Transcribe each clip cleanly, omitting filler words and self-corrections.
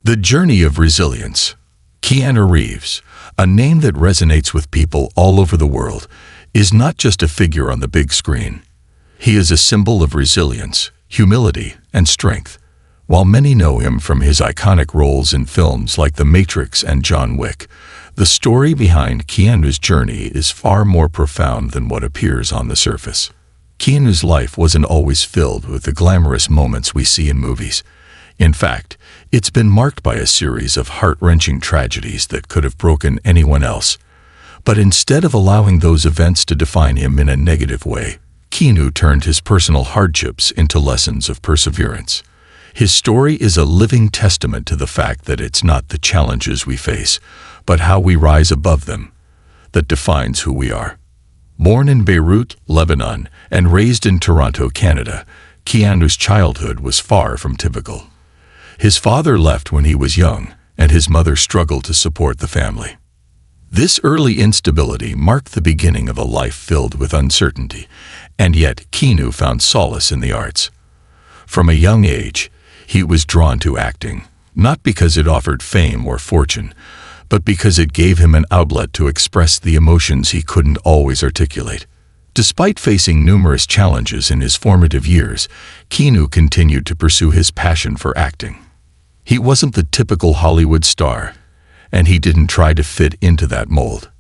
The Journey of Resilience. Keanu Reeves, a name that resonates with people all over the world, is not just a figure on the big screen. He is a symbol of resilience, humility, and strength. While many know him from his iconic roles in films like The Matrix and John Wick, the story behind Keanu's journey is far more profound than what appears on the surface. Keanu's life wasn't always filled with the glamorous moments we see in movies. In fact, it's been marked by a series of heart-wrenching tragedies that could have broken anyone else. But instead of allowing those events to define him in a negative way, Keanu turned his personal hardships into lessons of perseverance. His story is a living testament to the fact that it's not the challenges we face, but how we rise above them, that defines who we are. Born in Beirut, Lebanon, and raised in Toronto, Canada, Keanu's childhood was far from typical. His father left when he was young, and his mother struggled to support the family. This early instability marked the beginning of a life filled with uncertainty, and yet Keanu found solace in the arts. From a young age, he was drawn to acting, not because it offered fame or fortune, but because it gave him an outlet to express the emotions he couldn't always articulate. Despite facing numerous challenges in his formative years, Keanu continued to pursue his passion for acting. He wasn't the typical Hollywood star, and he didn't try to fit into that mold.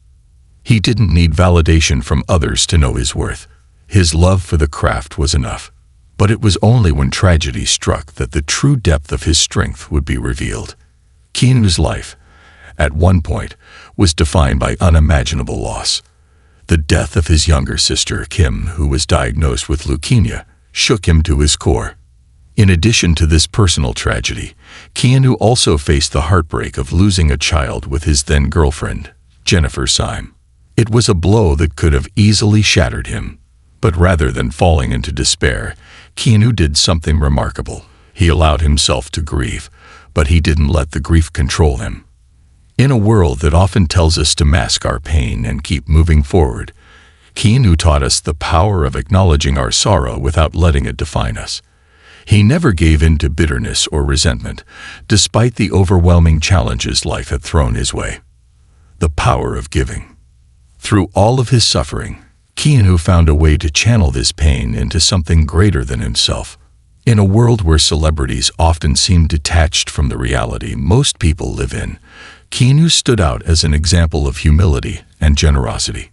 He didn't need validation from others to know his worth. His love for the craft was enough. But it was only when tragedy struck that the true depth of his strength would be revealed. Keanu's life, at one point, was defined by unimaginable loss. The death of his younger sister, Kim, who was diagnosed with leukemia, shook him to his core. In addition to this personal tragedy, Keanu also faced the heartbreak of losing a child with his then-girlfriend, Jennifer Syme. It was a blow that could have easily shattered him. But rather than falling into despair, Keanu did something remarkable. He allowed himself to grieve, but he didn't let the grief control him. In a world that often tells us to mask our pain and keep moving forward, Keanu taught us the power of acknowledging our sorrow without letting it define us. He never gave in to bitterness or resentment, despite the overwhelming challenges life had thrown his way. The power of giving. Through all of his suffering, Keanu found a way to channel this pain into something greater than himself. In a world where celebrities often seem detached from the reality most people live in, Keanu stood out as an example of humility and generosity.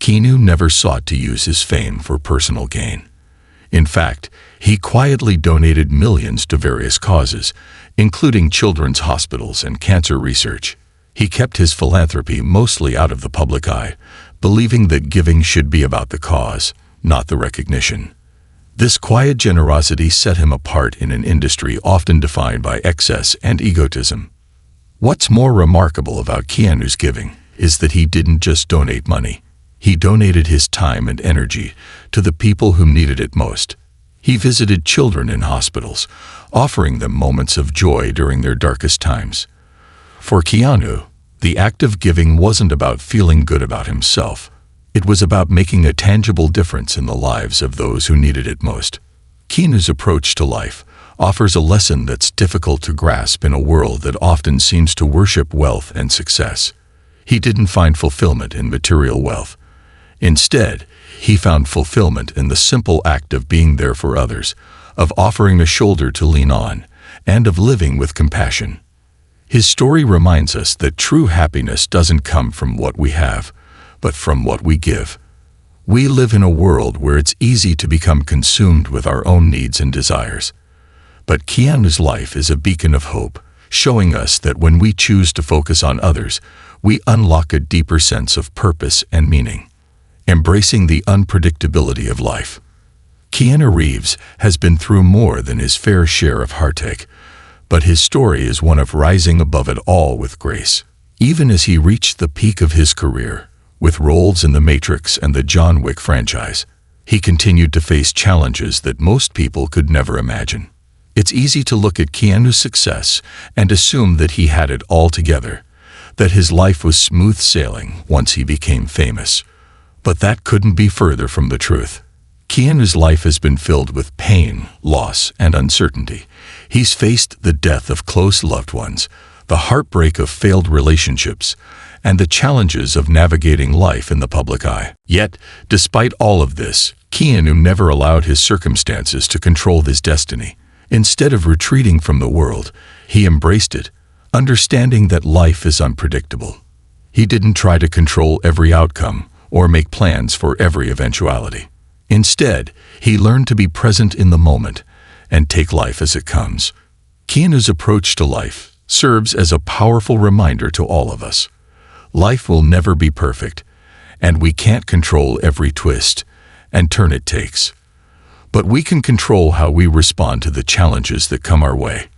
Keanu never sought to use his fame for personal gain. In fact, he quietly donated millions to various causes, including children's hospitals and cancer research. He kept his philanthropy mostly out of the public eye, believing that giving should be about the cause, not the recognition. This quiet generosity set him apart in an industry often defined by excess and egotism. What's more remarkable about Keanu's giving is that he didn't just donate money. He donated his time and energy to the people who needed it most. He visited children in hospitals, offering them moments of joy during their darkest times. For Keanu, the act of giving wasn't about feeling good about himself. It was about making a tangible difference in the lives of those who needed it most. Keanu's approach to life offers a lesson that's difficult to grasp in a world that often seems to worship wealth and success. He didn't find fulfillment in material wealth. Instead, he found fulfillment in the simple act of being there for others, of offering a shoulder to lean on, and of living with compassion. His story reminds us that true happiness doesn't come from what we have, but from what we give. We live in a world where it's easy to become consumed with our own needs and desires. But Keanu's life is a beacon of hope, showing us that when we choose to focus on others, we unlock a deeper sense of purpose and meaning. Embracing the unpredictability of life. Keanu Reeves has been through more than his fair share of heartache, but his story is one of rising above it all with grace. Even as he reached the peak of his career, with roles in The Matrix and the John Wick franchise, he continued to face challenges that most people could never imagine. It's easy to look at Keanu's success and assume that he had it all together, that his life was smooth sailing once he became famous. But that couldn't be further from the truth. Keanu's life has been filled with pain, loss, and uncertainty. He's faced the death of close loved ones, the heartbreak of failed relationships, and the challenges of navigating life in the public eye. Yet, despite all of this, Keanu never allowed his circumstances to control his destiny. Instead of retreating from the world, he embraced it, understanding that life is unpredictable. He didn't try to control every outcome or make plans for every eventuality. Instead, he learned to be present in the moment and take life as it comes. Keanu's approach to life serves as a powerful reminder to all of us. Life will never be perfect, and we can't control every twist and turn it takes. But we can control how we respond to the challenges that come our way.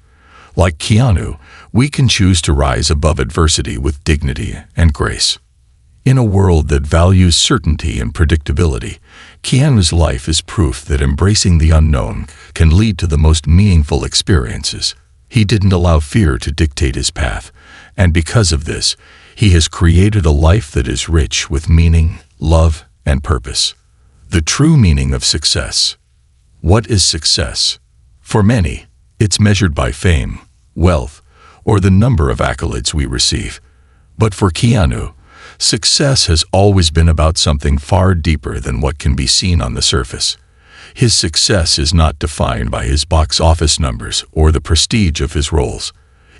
Like Keanu, we can choose to rise above adversity with dignity and grace. In a world that values certainty and predictability, Keanu's life is proof that embracing the unknown can lead to the most meaningful experiences. He didn't allow fear to dictate his path, and because of this, he has created a life that is rich with meaning, love, and purpose. The true meaning of success. What is success? For many, it's measured by fame, wealth, or the number of accolades we receive. But for Keanu, success has always been about something far deeper than what can be seen on the surface. His success is not defined by his box office numbers or the prestige of his roles.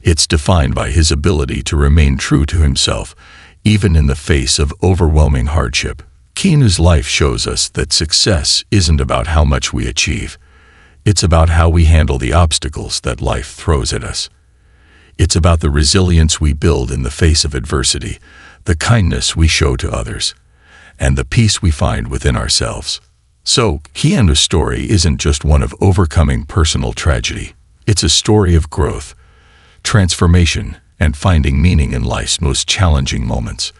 It's defined by his ability to remain true to himself, even in the face of overwhelming hardship. Keanu's life shows us that success isn't about how much we achieve. It's about how we handle the obstacles that life throws at us. It's about the resilience we build in the face of adversity, the kindness we show to others, and the peace we find within ourselves. So, Keanu's story isn't just one of overcoming personal tragedy. It's a story of growth, transformation, and finding meaning in life's most challenging moments.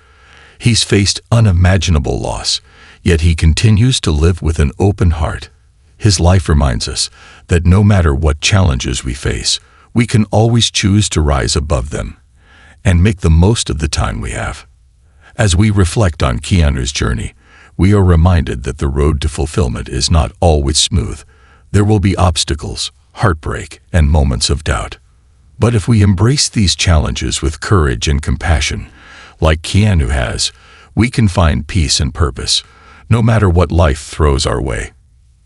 He's faced unimaginable loss, yet he continues to live with an open heart. His life reminds us that no matter what challenges we face, we can always choose to rise above them and make the most of the time we have. As we reflect on Keanu's journey, we are reminded that the road to fulfillment is not always smooth. There will be obstacles, heartbreak, and moments of doubt. But if we embrace these challenges with courage and compassion, like Keanu has, we can find peace and purpose, no matter what life throws our way.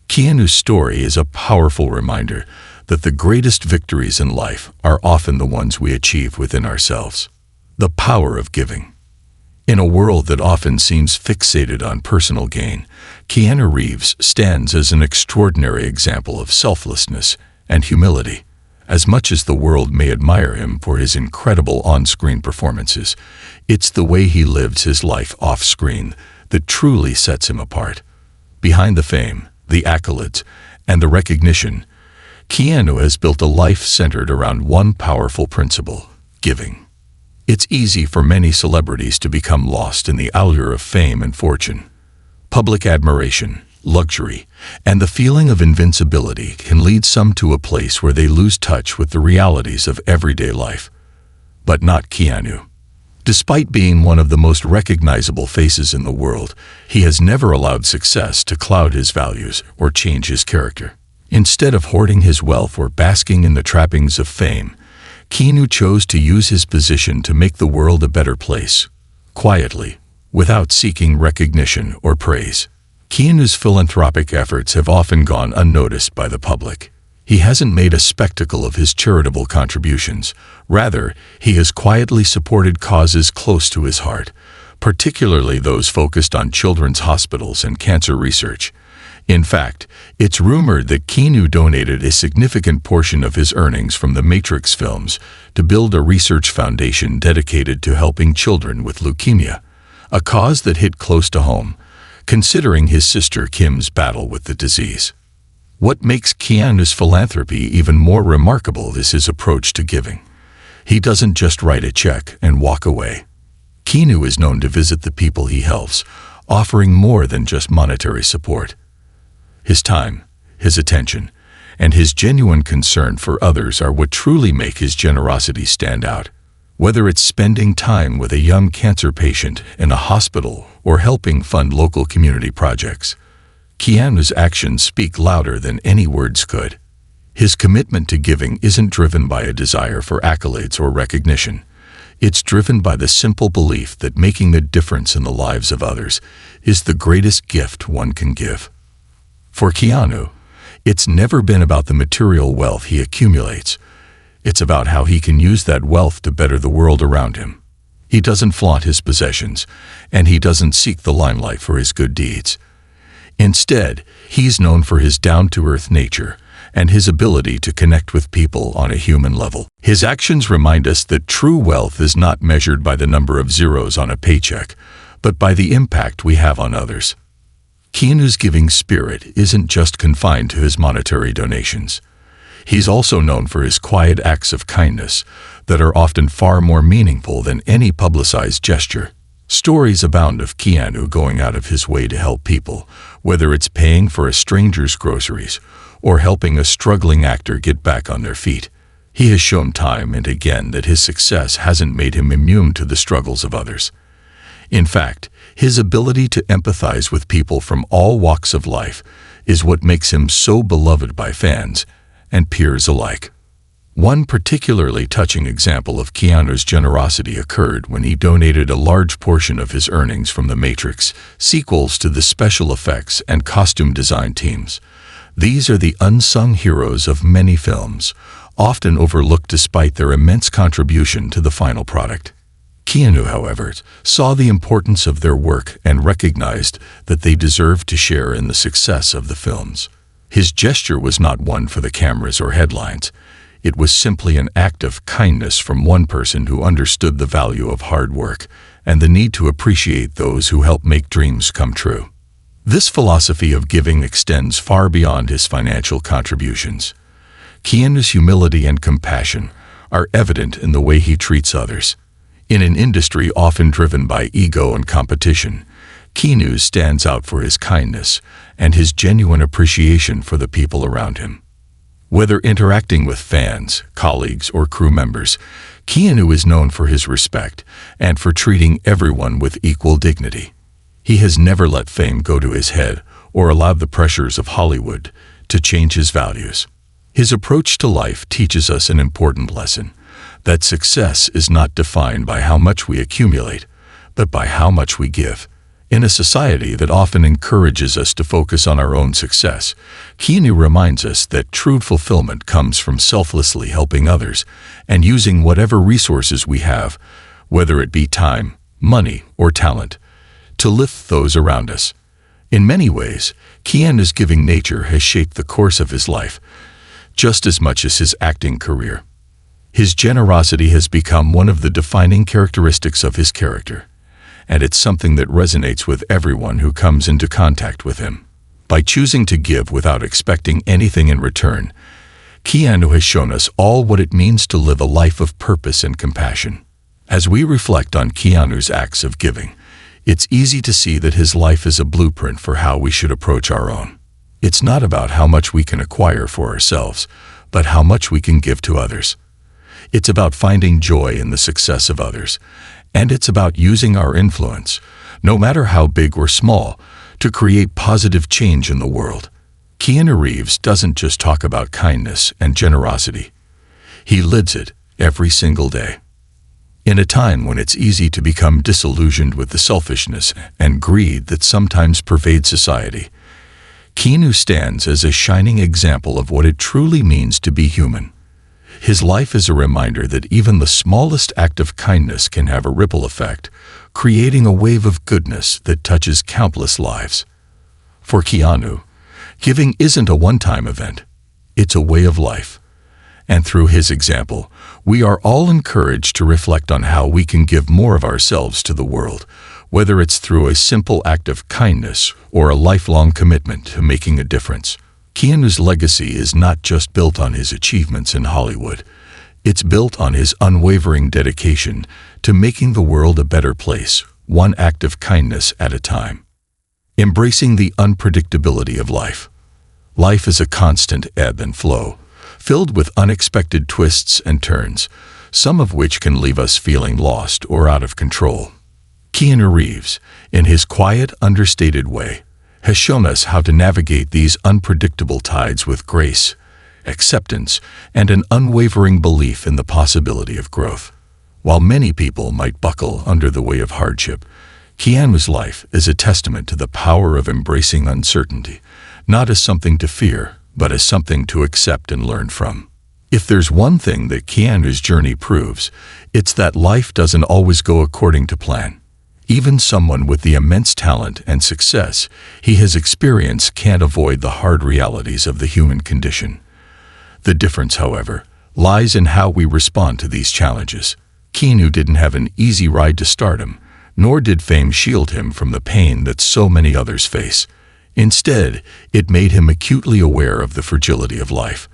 Keanu's story is a powerful reminder that the greatest victories in life are often the ones we achieve within ourselves. The power of giving. In a world that often seems fixated on personal gain, Keanu Reeves stands as an extraordinary example of selflessness and humility. As much as the world may admire him for his incredible on-screen performances, it's the way he lives his life off-screen that truly sets him apart. Behind the fame, the accolades, and the recognition, Keanu has built a life centered around one powerful principle: giving. It's easy for many celebrities to become lost in the allure of fame and fortune. Public admiration, luxury, and the feeling of invincibility can lead some to a place where they lose touch with the realities of everyday life. But not Keanu. Despite being one of the most recognizable faces in the world, he has never allowed success to cloud his values or change his character. Instead of hoarding his wealth or basking in the trappings of fame, Keanu chose to use his position to make the world a better place, quietly, without seeking recognition or praise. Keanu's philanthropic efforts have often gone unnoticed by the public. He hasn't made a spectacle of his charitable contributions. Rather, he has quietly supported causes close to his heart, particularly those focused on children's hospitals and cancer research. In fact, it's rumored that Keanu donated a significant portion of his earnings from the Matrix films to build a research foundation dedicated to helping children with leukemia, a cause that hit close to home, considering his sister Kim's battle with the disease. What makes Keanu's philanthropy even more remarkable is his approach to giving. He doesn't just write a check and walk away. Keanu is known to visit the people he helps, offering more than just monetary support. His time, his attention, and his genuine concern for others are what truly make his generosity stand out. Whether it's spending time with a young cancer patient in a hospital or helping fund local community projects, Keanu's actions speak louder than any words could. His commitment to giving isn't driven by a desire for accolades or recognition. It's driven by the simple belief that making a difference in the lives of others is the greatest gift one can give. For Keanu, it's never been about the material wealth he accumulates. It's about how he can use that wealth to better the world around him. He doesn't flaunt his possessions, and he doesn't seek the limelight for his good deeds. Instead, he's known for his down-to-earth nature and his ability to connect with people on a human level. His actions remind us that true wealth is not measured by the number of zeros on a paycheck, but by the impact we have on others. Keanu's giving spirit isn't just confined to his monetary donations. He's also known for his quiet acts of kindness that are often far more meaningful than any publicized gesture. Stories abound of Keanu going out of his way to help people, whether it's paying for a stranger's groceries or helping a struggling actor get back on their feet. He has shown time and again that his success hasn't made him immune to the struggles of others. In fact, his ability to empathize with people from all walks of life is what makes him so beloved by fans and peers alike. One particularly touching example of Keanu's generosity occurred when he donated a large portion of his earnings from the Matrix sequels to the special effects and costume design teams. These are the unsung heroes of many films, often overlooked despite their immense contribution to the final product. Keanu, however, saw the importance of their work and recognized that they deserved to share in the success of the films. His gesture was not one for the cameras or headlines. It was simply an act of kindness from one person who understood the value of hard work and the need to appreciate those who help make dreams come true. This philosophy of giving extends far beyond his financial contributions. Keanu's humility and compassion are evident in the way he treats others. In an industry often driven by ego and competition, Keanu stands out for his kindness and his genuine appreciation for the people around him. Whether interacting with fans, colleagues, or crew members, Keanu is known for his respect and for treating everyone with equal dignity. He has never let fame go to his head or allowed the pressures of Hollywood to change his values. His approach to life teaches us an important lesson, that success is not defined by how much we accumulate, but by how much we give. In a society that often encourages us to focus on our own success, Keanu reminds us that true fulfillment comes from selflessly helping others and using whatever resources we have, whether it be time, money, or talent, to lift those around us. In many ways, Keanu's giving nature has shaped the course of his life, just as much as his acting career. His generosity has become one of the defining characteristics of his character, and it's something that resonates with everyone who comes into contact with him. By choosing to give without expecting anything in return, Keanu has shown us all what it means to live a life of purpose and compassion. As we reflect on Keanu's acts of giving, it's easy to see that his life is a blueprint for how we should approach our own. It's not about how much we can acquire for ourselves, but how much we can give to others. It's about finding joy in the success of others, and it's about using our influence, no matter how big or small, to create positive change in the world. Keanu Reeves doesn't just talk about kindness and generosity. He lives it every single day. In a time when it's easy to become disillusioned with the selfishness and greed that sometimes pervade society, Keanu stands as a shining example of what it truly means to be human. His life is a reminder that even the smallest act of kindness can have a ripple effect, creating a wave of goodness that touches countless lives. For Keanu, giving isn't a one-time event. It's a way of life. And through his example, we are all encouraged to reflect on how we can give more of ourselves to the world, whether it's through a simple act of kindness or a lifelong commitment to making a difference. Keanu's legacy is not just built on his achievements in Hollywood. It's built on his unwavering dedication to making the world a better place, one act of kindness at a time. Embracing the unpredictability of life. Life is a constant ebb and flow, filled with unexpected twists and turns, some of which can leave us feeling lost or out of control. Keanu Reeves, in his quiet, understated way, has shown us how to navigate these unpredictable tides with grace, acceptance, and an unwavering belief in the possibility of growth. While many people might buckle under the weight of hardship, Keanu's life is a testament to the power of embracing uncertainty, not as something to fear, but as something to accept and learn from. If there's one thing that Keanu's journey proves, it's that life doesn't always go according to plan. Even someone with the immense talent and success he has experienced can't avoid the hard realities of the human condition. The difference, however, lies in how we respond to these challenges. Keanu didn't have an easy ride to stardom, nor did fame shield him from the pain that so many others face. Instead, it made him acutely aware of the fragility of life,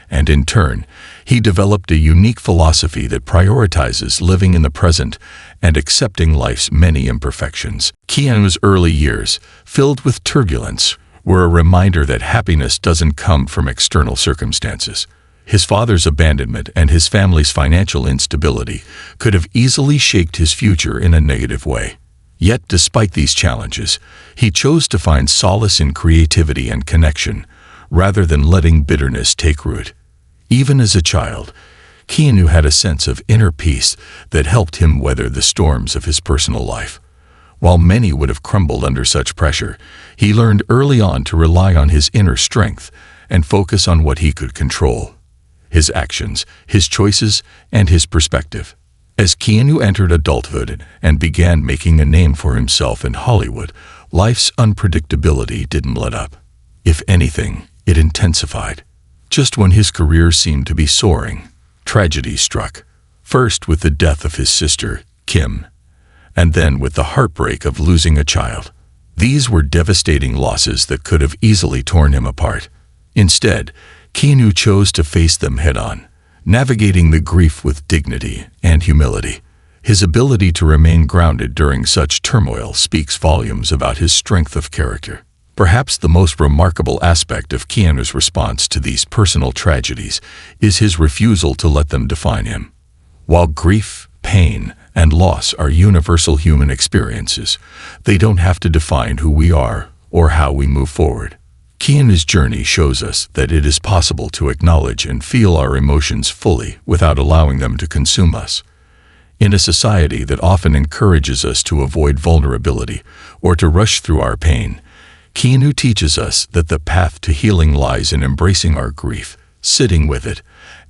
and in turn, he developed a unique philosophy that prioritizes living in the present and accepting life's many imperfections. Keanu's early years, filled with turbulence, were a reminder that happiness doesn't come from external circumstances. His father's abandonment and his family's financial instability could have easily shaped his future in a negative way. Yet, despite these challenges, he chose to find solace in creativity and connection, rather than letting bitterness take root. Even as a child, Keanu had a sense of inner peace that helped him weather the storms of his personal life. While many would have crumbled under such pressure, he learned early on to rely on his inner strength and focus on what he could control: his actions, his choices, and his perspective. As Keanu entered adulthood and began making a name for himself in Hollywood, life's unpredictability didn't let up. If anything, it intensified. Just when his career seemed to be soaring, tragedy struck, first with the death of his sister, Kim, and then with the heartbreak of losing a child. These were devastating losses that could have easily torn him apart. Instead, Keanu chose to face them head-on, navigating the grief with dignity and humility. His ability to remain grounded during such turmoil speaks volumes about his strength of character. Perhaps the most remarkable aspect of Keanu's response to these personal tragedies is his refusal to let them define him. While grief, pain, and loss are universal human experiences, they don't have to define who we are or how we move forward. Keanu's journey shows us that it is possible to acknowledge and feel our emotions fully without allowing them to consume us. In a society that often encourages us to avoid vulnerability or to rush through our pain, Keanu teaches us that the path to healing lies in embracing our grief, sitting with it,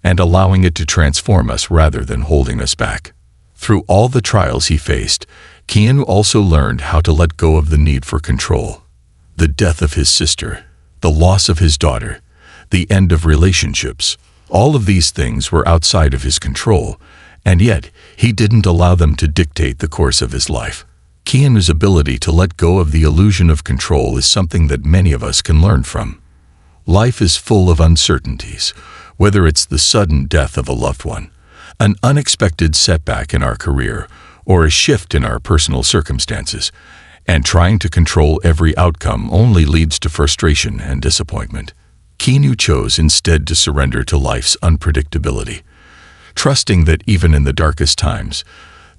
and allowing it to transform us rather than holding us back. Through all the trials he faced, Keanu also learned how to let go of the need for control. The death of his sister, the loss of his daughter, the end of relationships, all of these things were outside of his control, and yet he didn't allow them to dictate the course of his life. Keanu's ability to let go of the illusion of control is something that many of us can learn from. Life is full of uncertainties, whether it's the sudden death of a loved one, an unexpected setback in our career, or a shift in our personal circumstances, and trying to control every outcome only leads to frustration and disappointment. Keanu chose instead to surrender to life's unpredictability, trusting that even in the darkest times,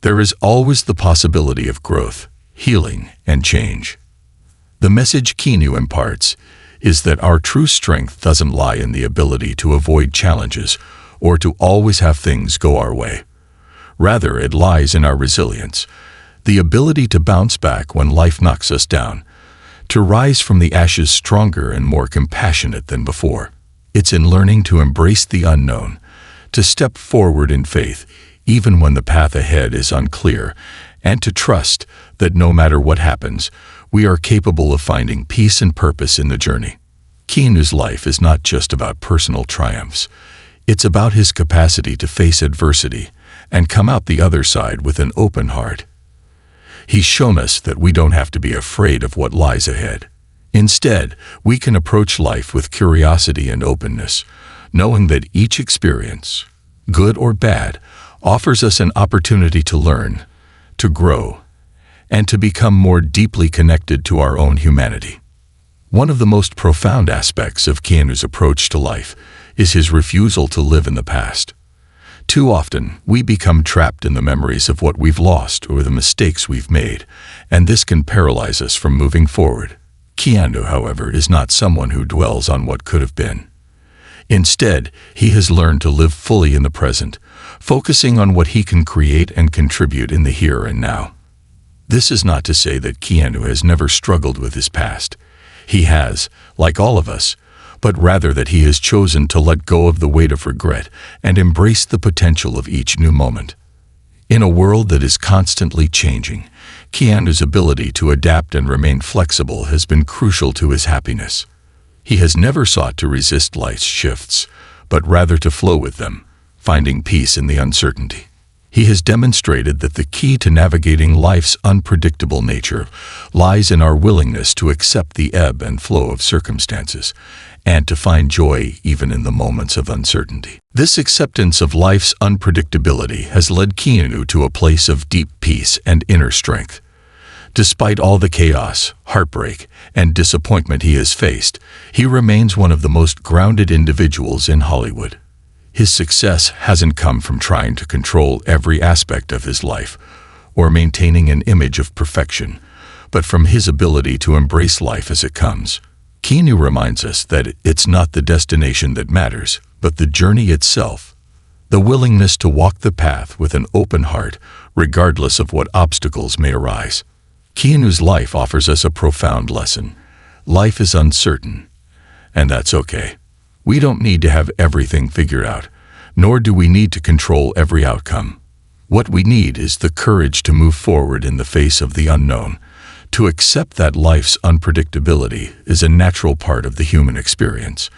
there is always the possibility of growth, healing, and change. The message Keanu imparts is that our true strength doesn't lie in the ability to avoid challenges or to always have things go our way. Rather, it lies in our resilience, the ability to bounce back when life knocks us down, to rise from the ashes stronger and more compassionate than before. It's in learning to embrace the unknown, to step forward in faith, even when the path ahead is unclear, and to trust that no matter what happens, we are capable of finding peace and purpose in the journey. Keanu's life is not just about personal triumphs. It's about his capacity to face adversity and come out the other side with an open heart. He's shown us that we don't have to be afraid of what lies ahead. Instead, we can approach life with curiosity and openness, knowing that each experience, good or bad, offers us an opportunity to learn, to grow, and to become more deeply connected to our own humanity. One of the most profound aspects of Keanu's approach to life is his refusal to live in the past. Too often, we become trapped in the memories of what we've lost or the mistakes we've made, and this can paralyze us from moving forward. Keanu, however, is not someone who dwells on what could have been. Instead, he has learned to live fully in the present, focusing on what he can create and contribute in the here and now. This is not to say that Keanu has never struggled with his past. He has, like all of us, but rather that he has chosen to let go of the weight of regret and embrace the potential of each new moment. In a world that is constantly changing, Keanu's ability to adapt and remain flexible has been crucial to his happiness. He has never sought to resist life's shifts, but rather to flow with them, finding peace in the uncertainty. He has demonstrated that the key to navigating life's unpredictable nature lies in our willingness to accept the ebb and flow of circumstances, and to find joy even in the moments of uncertainty. This acceptance of life's unpredictability has led Keanu to a place of deep peace and inner strength. Despite all the chaos, heartbreak, and disappointment he has faced, he remains one of the most grounded individuals in Hollywood. His success hasn't come from trying to control every aspect of his life or maintaining an image of perfection, but from his ability to embrace life as it comes. Keanu reminds us that it's not the destination that matters, but the journey itself. The willingness to walk the path with an open heart, regardless of what obstacles may arise. Keanu's life offers us a profound lesson. Life is uncertain, and that's okay. We don't need to have everything figured out, nor do we need to control every outcome. What we need is the courage to move forward in the face of the unknown, to accept that life's unpredictability is a natural part of the human experience,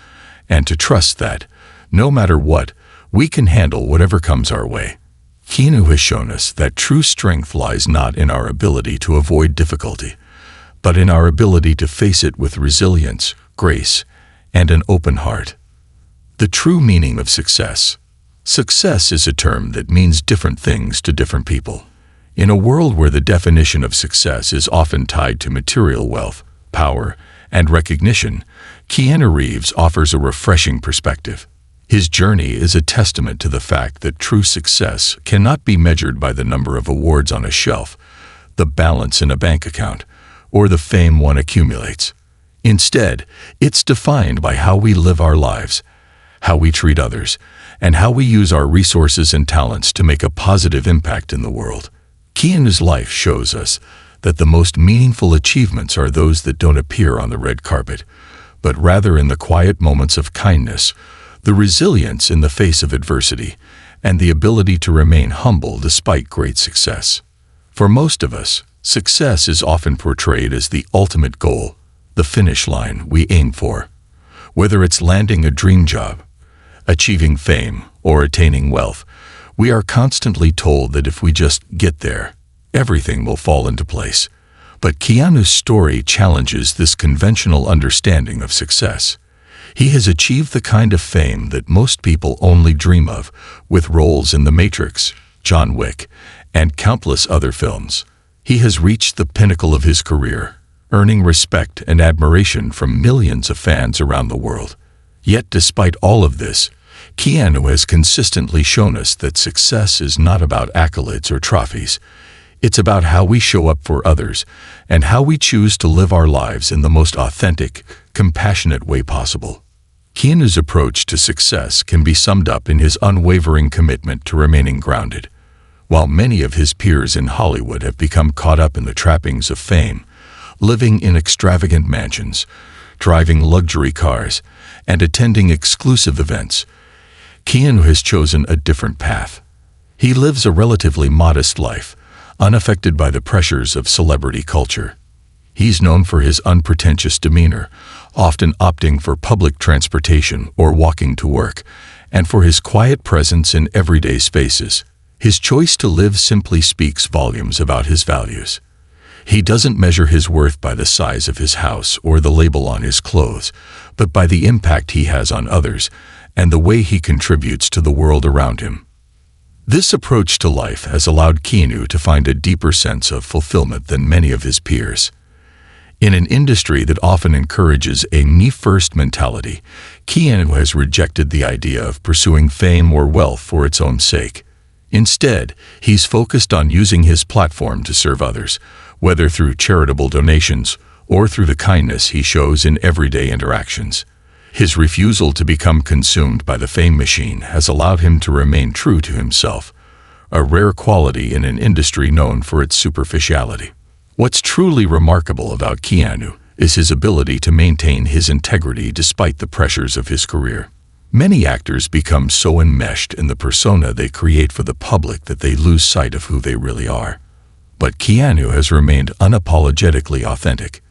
and to trust that, no matter what, we can handle whatever comes our way. Keanu has shown us that true strength lies not in our ability to avoid difficulty, but in our ability to face it with resilience, grace, and an open heart. The true meaning of success. Success is a term that means different things to different people. In a world where the definition of success is often tied to material wealth, power, and recognition, Keanu Reeves offers a refreshing perspective. His journey is a testament to the fact that true success cannot be measured by the number of awards on a shelf, the balance in a bank account, or the fame one accumulates. Instead, it's defined by how we live our lives, how we treat others, and how we use our resources and talents to make a positive impact in the world. Keanu's life shows us that the most meaningful achievements are those that don't appear on the red carpet, but rather in the quiet moments of kindness, the resilience in the face of adversity, and the ability to remain humble despite great success. For most of us, success is often portrayed as the ultimate goal, the finish line we aim for. Whether it's landing a dream job, achieving fame, or attaining wealth, we are constantly told that if we just get there, everything will fall into place. But Keanu's story challenges this conventional understanding of success. He has achieved the kind of fame that most people only dream of, with roles in The Matrix, John Wick, and countless other films. He has reached the pinnacle of his career, earning respect and admiration from millions of fans around the world. Yet despite all of this, Keanu has consistently shown us that success is not about accolades or trophies. It's about how we show up for others and how we choose to live our lives in the most authentic, compassionate way possible. Keanu's approach to success can be summed up in his unwavering commitment to remaining grounded. While many of his peers in Hollywood have become caught up in the trappings of fame, living in extravagant mansions, driving luxury cars, and attending exclusive events, Keanu has chosen a different path. He lives a relatively modest life, unaffected by the pressures of celebrity culture. He's known for his unpretentious demeanor, often opting for public transportation or walking to work, and for his quiet presence in everyday spaces. His choice to live simply speaks volumes about his values. He doesn't measure his worth by the size of his house or the label on his clothes, but by the impact he has on others and the way he contributes to the world around him. This approach to life has allowed Keanu to find a deeper sense of fulfillment than many of his peers. In an industry that often encourages a me-first mentality, Keanu has rejected the idea of pursuing fame or wealth for its own sake. Instead, he's focused on using his platform to serve others, whether through charitable donations or through the kindness he shows in everyday interactions. His refusal to become consumed by the fame machine has allowed him to remain true to himself, a rare quality in an industry known for its superficiality. What's truly remarkable about Keanu is his ability to maintain his integrity despite the pressures of his career. Many actors become so enmeshed in the persona they create for the public that they lose sight of who they really are. But Keanu has remained unapologetically authentic.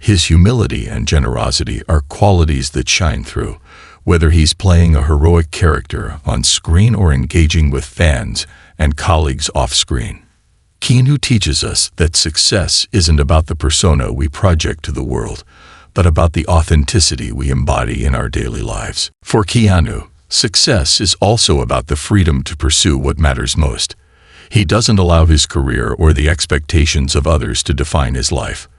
His humility and generosity are qualities that shine through, whether he's playing a heroic character on screen or engaging with fans and colleagues off-screen. Keanu teaches us that success isn't about the persona we project to the world, but about the authenticity we embody in our daily lives. For Keanu, success is also about the freedom to pursue what matters most. He doesn't allow his career or the expectations of others to define his life.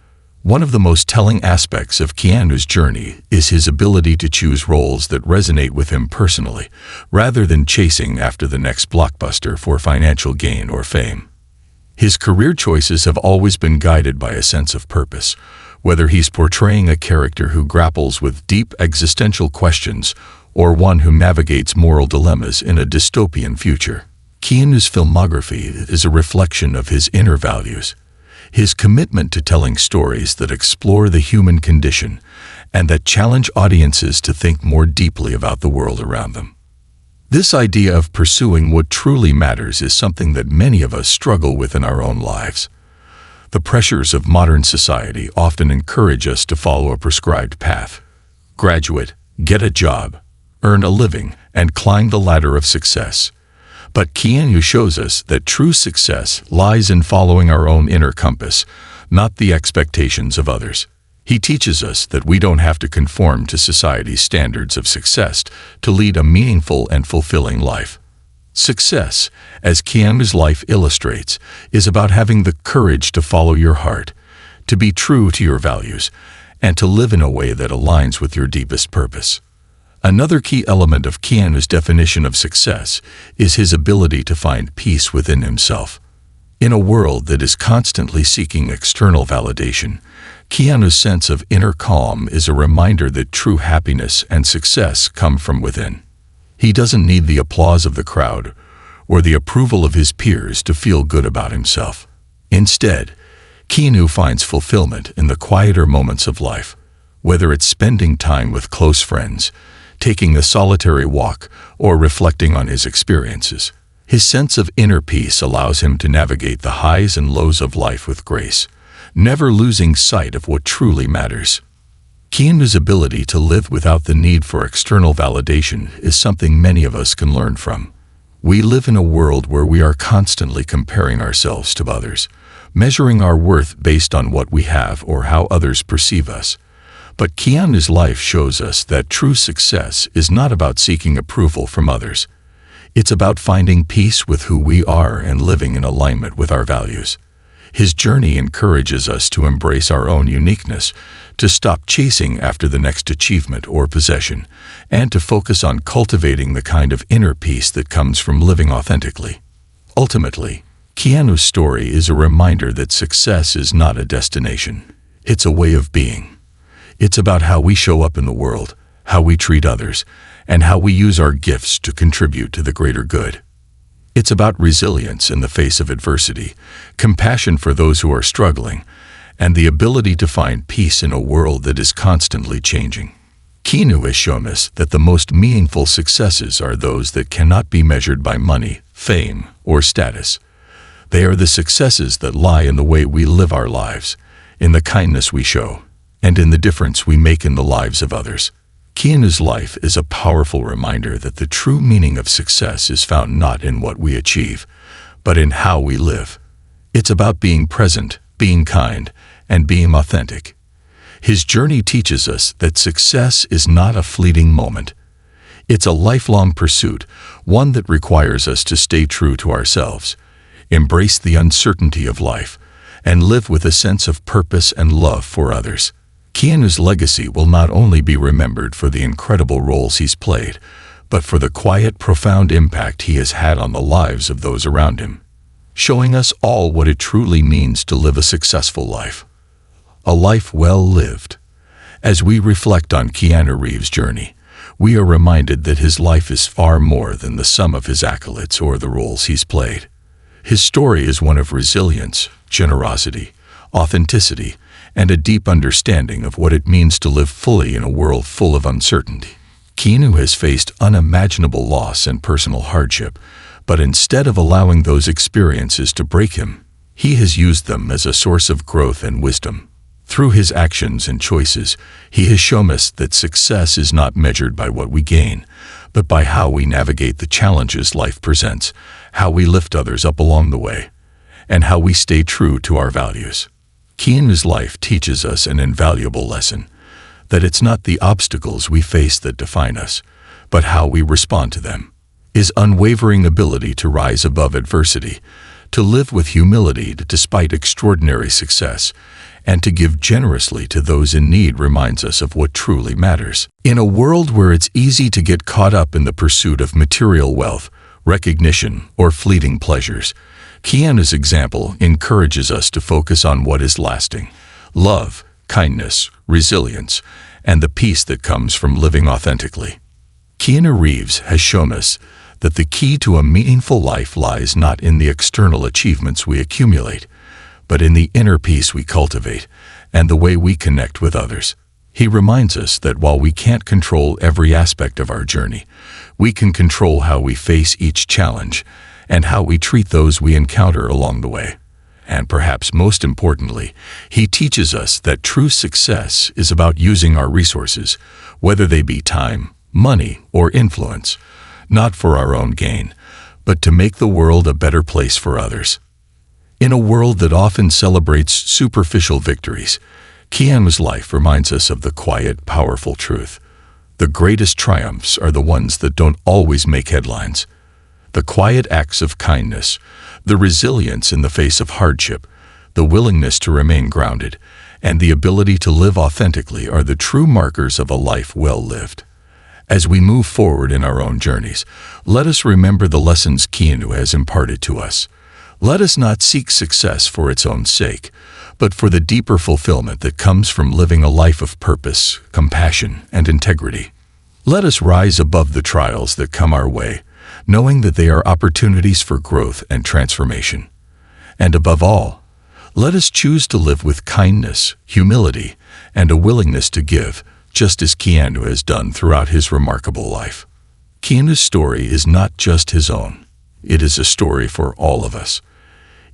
One of the most telling aspects of Keanu's journey is his ability to choose roles that resonate with him personally, rather than chasing after the next blockbuster for financial gain or fame. His career choices have always been guided by a sense of purpose, whether he's portraying a character who grapples with deep existential questions or one who navigates moral dilemmas in a dystopian future. Keanu's filmography is a reflection of his inner values, his commitment to telling stories that explore the human condition and that challenge audiences to think more deeply about the world around them. This idea of pursuing what truly matters is something that many of us struggle with in our own lives. The pressures of modern society often encourage us to follow a prescribed path. Graduate, get a job, earn a living, and climb the ladder of success. But Keanu shows us that true success lies in following our own inner compass, not the expectations of others. He teaches us that we don't have to conform to society's standards of success to lead a meaningful and fulfilling life. Success, as Keanu's life illustrates, is about having the courage to follow your heart, to be true to your values, and to live in a way that aligns with your deepest purpose. Another key element of Keanu's definition of success is his ability to find peace within himself. In a world that is constantly seeking external validation, Keanu's sense of inner calm is a reminder that true happiness and success come from within. He doesn't need the applause of the crowd or the approval of his peers to feel good about himself. Instead, Keanu finds fulfillment in the quieter moments of life, whether it's spending time with close friends, taking a solitary walk, or reflecting on his experiences. His sense of inner peace allows him to navigate the highs and lows of life with grace, never losing sight of what truly matters. Keanu's ability to live without the need for external validation is something many of us can learn from. We live in a world where we are constantly comparing ourselves to others, measuring our worth based on what we have or how others perceive us. But Keanu's life shows us that true success is not about seeking approval from others. It's about finding peace with who we are and living in alignment with our values. His journey encourages us to embrace our own uniqueness, to stop chasing after the next achievement or possession, and to focus on cultivating the kind of inner peace that comes from living authentically. Ultimately, Keanu's story is a reminder that success is not a destination. It's a way of being. It's about how we show up in the world, how we treat others, and how we use our gifts to contribute to the greater good. It's about resilience in the face of adversity, compassion for those who are struggling, and the ability to find peace in a world that is constantly changing. Keanu has shown us that the most meaningful successes are those that cannot be measured by money, fame, or status. They are the successes that lie in the way we live our lives, in the kindness we show, and in the difference we make in the lives of others. Keanu's life is a powerful reminder that the true meaning of success is found not in what we achieve, but in how we live. It's about being present, being kind, and being authentic. His journey teaches us that success is not a fleeting moment. It's a lifelong pursuit, one that requires us to stay true to ourselves, embrace the uncertainty of life, and live with a sense of purpose and love for others. Keanu's legacy will not only be remembered for the incredible roles he's played, but for the quiet, profound impact he has had on the lives of those around him, showing us all what it truly means to live a successful life. a life well lived. As we reflect on Keanu Reeves' journey, we are reminded that his life is far more than the sum of his accolades or the roles he's played. His story is one of resilience, generosity, authenticity, and a deep understanding of what it means to live fully in a world full of uncertainty. Keanu has faced unimaginable loss and personal hardship, but instead of allowing those experiences to break him, he has used them as a source of growth and wisdom. Through his actions and choices, he has shown us that success is not measured by what we gain, but by how we navigate the challenges life presents, how we lift others up along the way, and how we stay true to our values. Keanu's life teaches us an invaluable lesson, that it's not the obstacles we face that define us, but how we respond to them. His unwavering ability to rise above adversity, to live with humility despite extraordinary success, and to give generously to those in need reminds us of what truly matters. In a world where it's easy to get caught up in the pursuit of material wealth, recognition, or fleeting pleasures, Keanu's example encourages us to focus on what is lasting: love, kindness, resilience, and the peace that comes from living authentically. Keanu Reeves has shown us that the key to a meaningful life lies not in the external achievements we accumulate, but in the inner peace we cultivate and the way we connect with others. He reminds us that while we can't control every aspect of our journey, we can control how we face each challenge and how we treat those we encounter along the way. And perhaps most importantly, he teaches us that true success is about using our resources, whether they be time, money, or influence, not for our own gain, but to make the world a better place for others. In a world that often celebrates superficial victories, Keanu's life reminds us of the quiet, powerful truth. The greatest triumphs are the ones that don't always make headlines. The quiet acts of kindness, the resilience in the face of hardship, the willingness to remain grounded, and the ability to live authentically are the true markers of a life well lived. As we move forward in our own journeys, let us remember the lessons Keanu has imparted to us. Let us not seek success for its own sake, but for the deeper fulfillment that comes from living a life of purpose, compassion, and integrity. Let us rise above the trials that come our way, knowing that they are opportunities for growth and transformation. And above all, let us choose to live with kindness, humility, and a willingness to give, just as Keanu has done throughout his remarkable life. Keanu's story is not just his own. It is a story for all of us.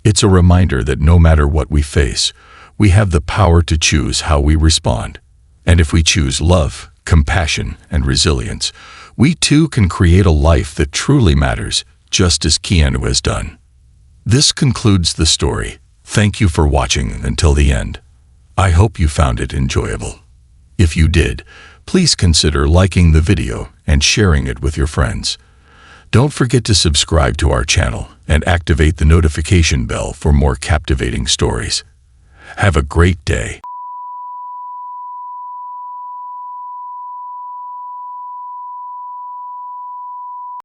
It's a reminder that no matter what we face, we have the power to choose how we respond. And if we choose love, compassion, and resilience, we too can create a life that truly matters, just as Keanu has done. This concludes the story. Thank you for watching until the end. I hope you found it enjoyable. If you did, please consider liking the video and sharing it with your friends. Don't forget to subscribe to our channel and activate the notification bell for more captivating stories. Have a great day.